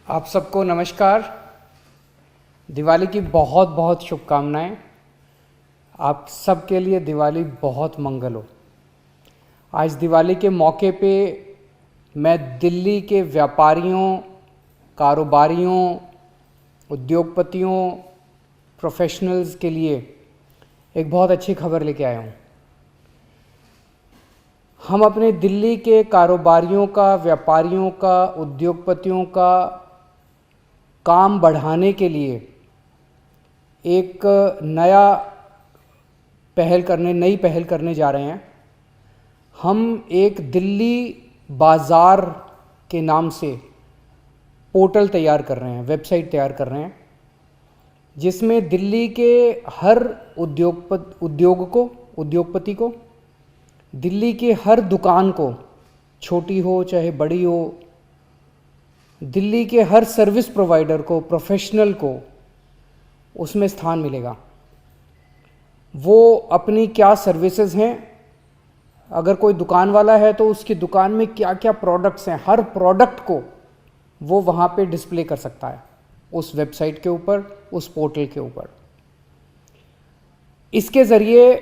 आप सबको नमस्कार। दिवाली की बहुत बहुत शुभकामनाएं। आप सबके लिए दिवाली बहुत मंगल हो। आज दिवाली के मौके पे मैं दिल्ली के व्यापारियों, कारोबारियों, उद्योगपतियों, प्रोफेशनल्स के लिए एक बहुत अच्छी खबर लेके आया हूँ। हम अपने दिल्ली के कारोबारियों का, व्यापारियों का, उद्योगपतियों का काम बढ़ाने के लिए एक नई पहल करने जा रहे हैं। हम एक दिल्ली बाज़ार के नाम से पोर्टल तैयार कर रहे हैं, वेबसाइट तैयार कर रहे हैं, जिसमें दिल्ली के हर उद्योगपति को, दिल्ली के हर दुकान को, छोटी हो चाहे बड़ी हो, दिल्ली के हर सर्विस प्रोवाइडर को, प्रोफेशनल को उसमें स्थान मिलेगा। वो अपनी क्या सर्विसेज हैं, अगर कोई दुकान वाला है तो उसकी दुकान में क्या क्या प्रोडक्ट्स हैं, हर प्रोडक्ट को वो वहाँ पे डिस्प्ले कर सकता है, उस वेबसाइट के ऊपर, उस पोर्टल के ऊपर। इसके ज़रिए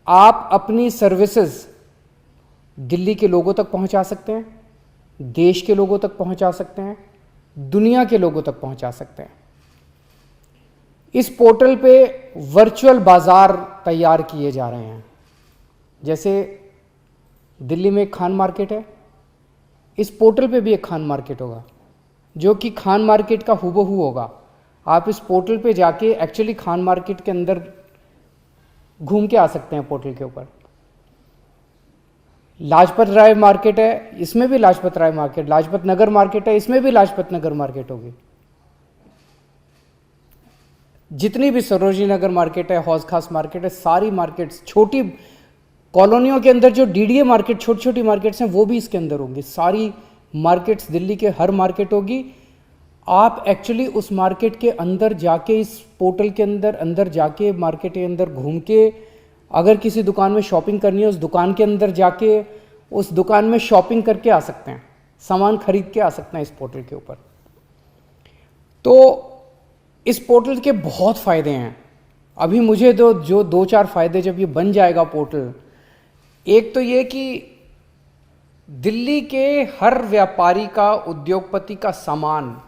आप अपनी सर्विसेज दिल्ली के लोगों तक पहुंचा सकते हैं, देश के लोगों तक पहुंचा सकते हैं, दुनिया के लोगों तक पहुंचा सकते हैं। इस पोर्टल पे वर्चुअल बाज़ार तैयार किए जा रहे हैं। जैसे दिल्ली में एक खान मार्केट है, इस पोर्टल पे भी एक खान मार्केट होगा, जो कि खान मार्केट का हूबहू होगा। आप इस पोर्टल पे जाके एक्चुअली खान मार्केट के अंदर घूम के आ सकते हैं। पोर्टल के ऊपर लाजपत राय मार्केट है, इसमें भी लाजपत राय मार्केट, लाजपत नगर मार्केट है, इसमें भी लाजपत नगर मार्केट होगी। जितनी भी सरोजनी नगर मार्केट है, हौज खास मार्केट है, सारी मार्केट्स, छोटी कॉलोनियों के अंदर जो डीडीए मार्केट, छोटी छोटी मार्केट्स हैं, वो भी इसके अंदर होंगी। सारी मार्केट्स, दिल्ली के हर मार्केट होगी। आप एक्चुअली उस मार्केट के अंदर जाके, इस पोर्टल के अंदर जाके, मार्केट के अंदर घूम के, अगर किसी दुकान में शॉपिंग करनी है, उस दुकान के अंदर जाके उस दुकान में शॉपिंग करके आ सकते हैं, सामान खरीद के आ सकते हैं इस पोर्टल के ऊपर। तो इस पोर्टल के बहुत फ़ायदे हैं। अभी मुझे जो दो चार फ़ायदे, जब ये बन जाएगा पोर्टल, एक तो ये कि दिल्ली के हर व्यापारी का, उद्योगपति का सामान,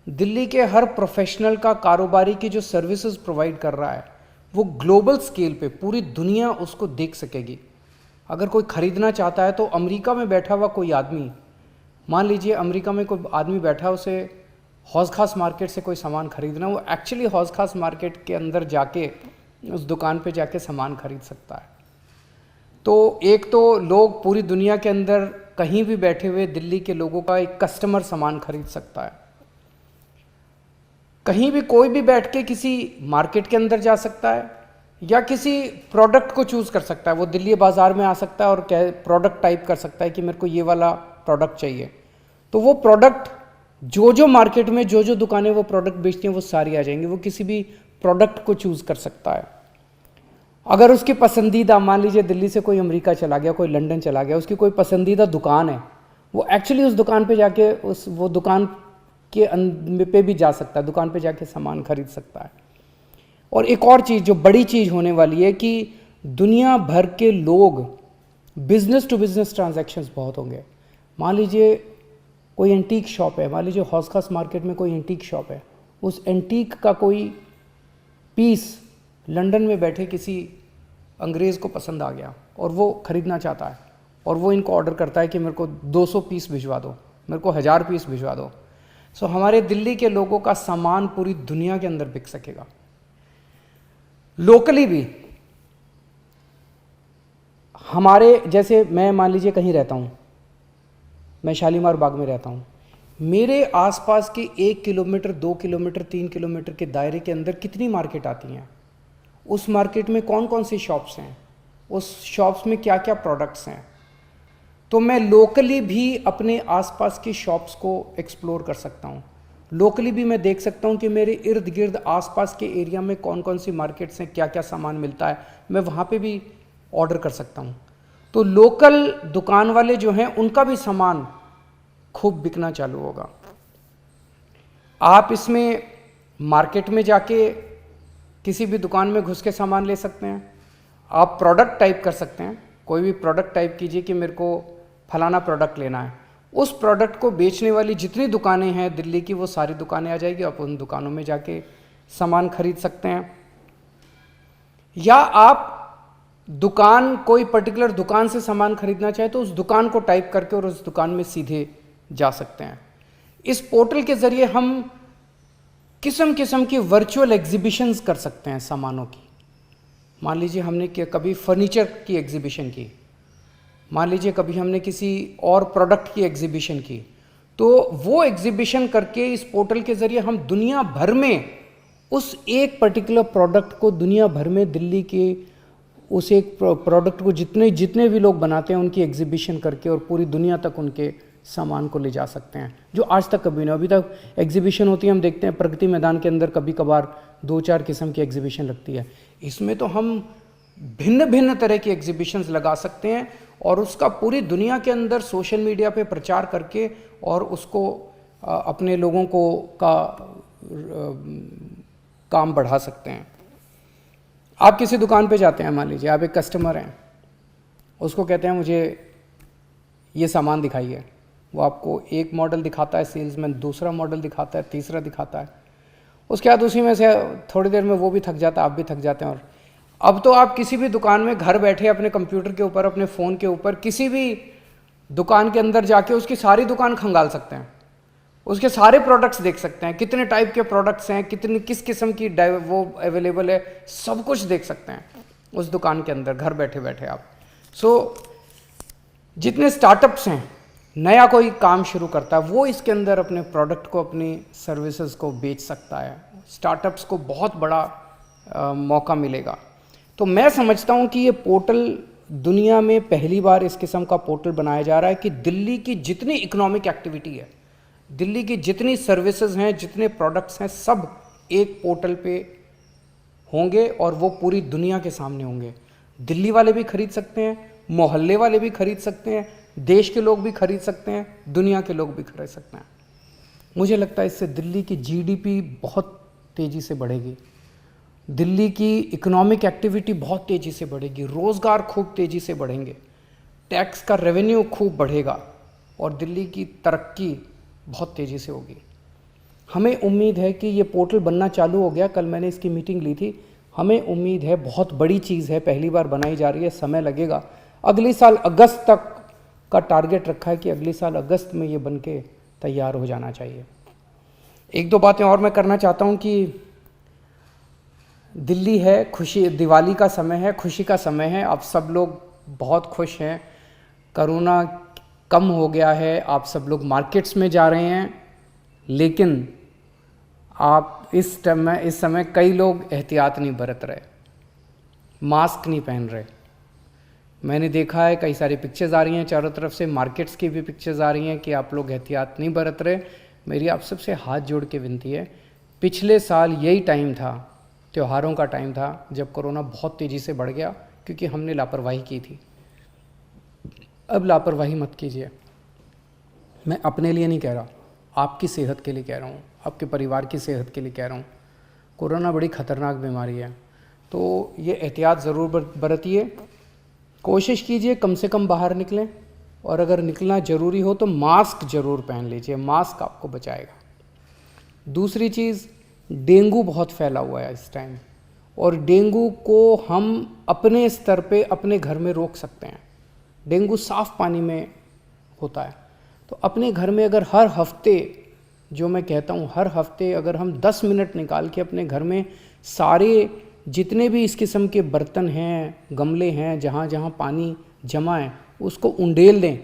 दिल्ली के हर प्रोफेशनल का, कारोबारी की जो सर्विसेज प्रोवाइड कर रहा है, वो ग्लोबल स्केल पे पूरी दुनिया उसको देख सकेगी। अगर कोई ख़रीदना चाहता है तो अमेरिका में बैठा हुआ कोई आदमी, मान लीजिए अमेरिका में कोई आदमी बैठा है, उसे हौज खास मार्केट से कोई सामान खरीदना, वो एक्चुअली हौज खास मार्केट के अंदर जाके उस दुकान पे जाके सामान खरीद सकता है। तो एक तो लोग पूरी दुनिया के अंदर कहीं भी बैठे हुए दिल्ली के लोगों का एक कस्टमर सामान खरीद सकता है। कहीं भी कोई भी बैठ के किसी मार्केट के अंदर जा सकता है, या किसी प्रोडक्ट को चूज़ कर सकता है। वो दिल्ली बाज़ार में आ सकता है और प्रोडक्ट टाइप कर सकता है कि मेरे को ये वाला प्रोडक्ट चाहिए। तो वो प्रोडक्ट जो मार्केट में जो दुकानें वो प्रोडक्ट बेचती हैं, वो सारी आ जाएंगी। वो किसी भी प्रोडक्ट को चूज़ कर सकता है। अगर उसकी पसंदीदा, मान लीजिए दिल्ली से कोई अमेरिका चला गया, कोई लंदन चला गया, उसकी कोई पसंदीदा दुकान है, वो एक्चुअली उस दुकान पे जाके वो दुकान के पे भी जा सकता है, दुकान पे जाके सामान खरीद सकता है। और एक और चीज़ जो बड़ी चीज़ होने वाली है कि दुनिया भर के लोग, बिजनेस टू बिजनेस ट्रांजैक्शंस बहुत होंगे। मान लीजिए कोई एंटीक शॉप है, मान लीजिए हौज खास मार्केट में कोई एंटीक शॉप है, उस एंटीक का कोई पीस लंदन में बैठे किसी अंग्रेज़ को पसंद आ गया और वो ख़रीदना चाहता है, और वो इनको ऑर्डर करता है कि मेरे को 200 पीस भिजवा दो, मेरे को 1000 पीस भिजवा दो। सो हमारे दिल्ली के लोगों का सामान पूरी दुनिया के अंदर बिक सकेगा। लोकली भी हमारे, जैसे मैं मान लीजिए कहीं रहता हूँ, मैं शालीमार बाग में रहता हूँ, मेरे आसपास के 1 किलोमीटर, 2 किलोमीटर, 3 किलोमीटर के दायरे के अंदर कितनी मार्केट आती हैं, उस मार्केट में कौन कौन सी शॉप्स हैं, उस शॉप्स में क्या क्या प्रोडक्ट्स हैं। तो मैं लोकली भी अपने आसपास की शॉप्स को एक्सप्लोर कर सकता हूँ। लोकली भी मैं देख सकता हूँ कि मेरे इर्द गिर्द आसपास के एरिया में कौन कौन सी मार्केट्स हैं, क्या क्या सामान मिलता है, मैं वहाँ पे भी ऑर्डर कर सकता हूँ। तो लोकल दुकान वाले जो हैं, उनका भी सामान खूब बिकना चालू होगा। आप इसमें मार्केट में जाके किसी भी दुकान में घुस के सामान ले सकते हैं। आप प्रोडक्ट टाइप कर सकते हैं, कोई भी प्रोडक्ट टाइप कीजिए कि मेरे को फलाना प्रोडक्ट लेना है। उस प्रोडक्ट को बेचने वाली जितनी दुकानें हैं दिल्ली की, वो सारी दुकानें आ जाएगी। आप उन दुकानों में जाके सामान खरीद सकते हैं। या आप दुकान, कोई पर्टिकुलर दुकान से सामान खरीदना चाहे तो उस दुकान को टाइप करके और उस दुकान में सीधे जा सकते हैं। इस पोर्टल के जरिए हम किस्म किस्म की वर्चुअल एग्जीबिशंस कर सकते हैं सामानों की। मान लीजिए हमने कभी फर्नीचर की एग्जीबिशन की, मान लीजिए कभी हमने किसी और प्रोडक्ट की एग्जीबिशन की, तो वो एग्जीबिशन करके इस पोर्टल के जरिए हम दुनिया भर में उस एक पर्टिकुलर प्रोडक्ट को, दुनिया भर में दिल्ली के उस एक प्रोडक्ट को जितने भी लोग बनाते हैं उनकी एग्जीबिशन करके और पूरी दुनिया तक उनके सामान को ले जा सकते हैं, जो आज तक कभी नहीं। अभी तक एग्जीबिशन होती है, हम देखते हैं प्रगति मैदान के अंदर कभी कभार 2-4 किस्म की एग्जीबिशन लगती है। इसमें तो हम भिन्न भिन्न तरह की एग्जीबिशंस लगा सकते हैं और उसका पूरी दुनिया के अंदर सोशल मीडिया पे प्रचार करके और उसको अपने लोगों को काम बढ़ा सकते हैं। आप किसी दुकान पे जाते हैं, मान लीजिए आप एक कस्टमर हैं, उसको कहते हैं मुझे ये सामान दिखाइए। वो आपको एक मॉडल दिखाता है, सेल्समैन दूसरा मॉडल दिखाता है, तीसरा दिखाता है। उसके बाद उसी में से थोड़ी देर में वो भी थक जाता है, आप भी थक जाते हैं। और अब तो आप किसी भी दुकान में घर बैठे अपने कंप्यूटर के ऊपर, अपने फ़ोन के ऊपर किसी भी दुकान के अंदर जाके उसकी सारी दुकान खंगाल सकते हैं, उसके सारे प्रोडक्ट्स देख सकते हैं, कितने टाइप के प्रोडक्ट्स हैं, किस किस्म की वो अवेलेबल है, सब कुछ देख सकते हैं उस दुकान के अंदर घर बैठे बैठे आप। जितने स्टार्टअप्स हैं, नया कोई काम शुरू करता है, वो इसके अंदर अपने प्रोडक्ट को, अपनी सर्विसेज को बेच सकता है। स्टार्टअप्स को बहुत बड़ा मौका मिलेगा। तो मैं समझता हूँ कि ये पोर्टल दुनिया में पहली बार इस किस्म का पोर्टल बनाया जा रहा है कि दिल्ली की जितनी इकोनॉमिक एक्टिविटी है, दिल्ली की जितनी सर्विसेज हैं, जितने प्रोडक्ट्स हैं, सब एक पोर्टल पे होंगे और वो पूरी दुनिया के सामने होंगे। दिल्ली वाले भी खरीद सकते हैं, मोहल्ले वाले भी खरीद सकते हैं, देश के लोग भी खरीद सकते हैं, दुनिया के लोग भी खरीद सकते हैं। मुझे लगता है इससे दिल्ली की जीडीपी बहुत तेज़ी से बढ़ेगी, दिल्ली की इकोनॉमिक एक्टिविटी बहुत तेज़ी से बढ़ेगी, रोज़गार खूब तेज़ी से बढ़ेंगे, टैक्स का रेवेन्यू खूब बढ़ेगा और दिल्ली की तरक्की बहुत तेज़ी से होगी। हमें उम्मीद है कि ये पोर्टल बनना चालू हो गया, कल मैंने इसकी मीटिंग ली थी। हमें उम्मीद है, बहुत बड़ी चीज़ है, पहली बार बनाई जा रही है, समय लगेगा। अगले साल अगस्त तक का टारगेट रखा है कि अगले साल अगस्त में ये बन के तैयार हो जाना चाहिए। एक दो बातें और मैं करना चाहता हूँ कि दिल्ली है, खुशी, दिवाली का समय है, खुशी का समय है, आप सब लोग बहुत खुश हैं, कोरोना कम हो गया है, आप सब लोग मार्केट्स में जा रहे हैं, लेकिन आप इस समय कई लोग एहतियात नहीं बरत रहे, मास्क नहीं पहन रहे। मैंने देखा है, कई सारी पिक्चर्स आ रही हैं चारों तरफ से, मार्केट्स की भी पिक्चर्स आ रही हैं कि आप लोग एहतियात नहीं बरत रहे। मेरी आप सबसे हाथ जोड़ के विनती है, पिछले साल यही टाइम था, त्योहारों का टाइम था, जब कोरोना बहुत तेज़ी से बढ़ गया क्योंकि हमने लापरवाही की थी। अब लापरवाही मत कीजिए। मैं अपने लिए नहीं कह रहा, आपकी सेहत के लिए कह रहा हूँ, आपके परिवार की सेहत के लिए कह रहा हूँ। कोरोना बड़ी ख़तरनाक बीमारी है, तो ये एहतियात ज़रूर बरतिए, कोशिश कीजिए कम से कम बाहर निकलें, और अगर निकलना ज़रूरी हो तो मास्क ज़रूर पहन लीजिए, मास्क आपको बचाएगा। दूसरी चीज़, डेंगू बहुत फैला हुआ है इस टाइम, और डेंगू को हम अपने स्तर पे अपने घर में रोक सकते हैं। डेंगू साफ़ पानी में होता है, तो अपने घर में अगर हर हफ्ते, जो मैं कहता हूँ हर हफ्ते अगर हम 10 मिनट निकाल के अपने घर में सारे जितने भी इस किस्म के बर्तन हैं, गमले हैं, जहाँ जहाँ पानी जमा है, उसको उंडेल दें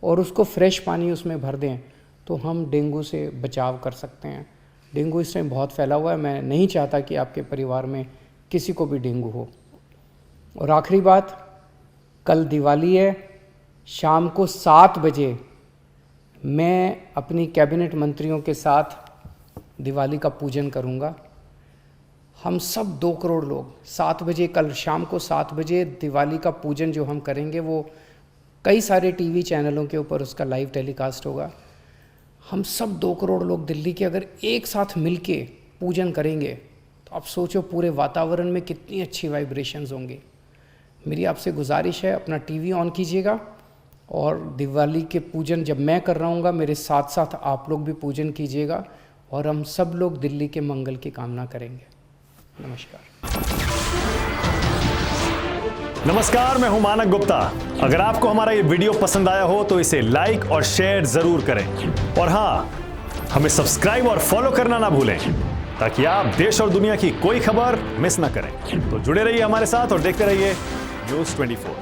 और उसको फ्रेश पानी उसमें भर दें, तो हम डेंगू से बचाव कर सकते हैं। डेंगू इस टाइम बहुत फैला हुआ है, मैं नहीं चाहता कि आपके परिवार में किसी को भी डेंगू हो। और आखिरी बात, कल दिवाली है, शाम को 7 बजे मैं अपनी कैबिनेट मंत्रियों के साथ दिवाली का पूजन करूंगा। हम सब 2 करोड़ लोग 7 बजे, कल शाम को 7 बजे दिवाली का पूजन जो हम करेंगे, वो कई सारे टीवी चैनलों के ऊपर उसका लाइव टेलीकास्ट होगा। हम सब 2 करोड़ लोग दिल्ली के अगर एक साथ मिलके पूजन करेंगे तो आप सोचो पूरे वातावरण में कितनी अच्छी वाइब्रेशंस होंगी। मेरी आपसे गुजारिश है, अपना टीवी ऑन कीजिएगा और दिवाली के पूजन जब मैं कर रहा हूँगा मेरे साथ साथ आप लोग भी पूजन कीजिएगा और हम सब लोग दिल्ली के मंगल की कामना करेंगे। नमस्कार। नमस्कार, मैं हूं मानक गुप्ता। अगर आपको हमारा ये वीडियो पसंद आया हो तो इसे लाइक और शेयर जरूर करें और हाँ, हमें सब्सक्राइब और फॉलो करना ना भूलें ताकि आप देश और दुनिया की कोई खबर मिस ना करें। तो जुड़े रहिए हमारे साथ और देखते रहिए न्यूज़ 24।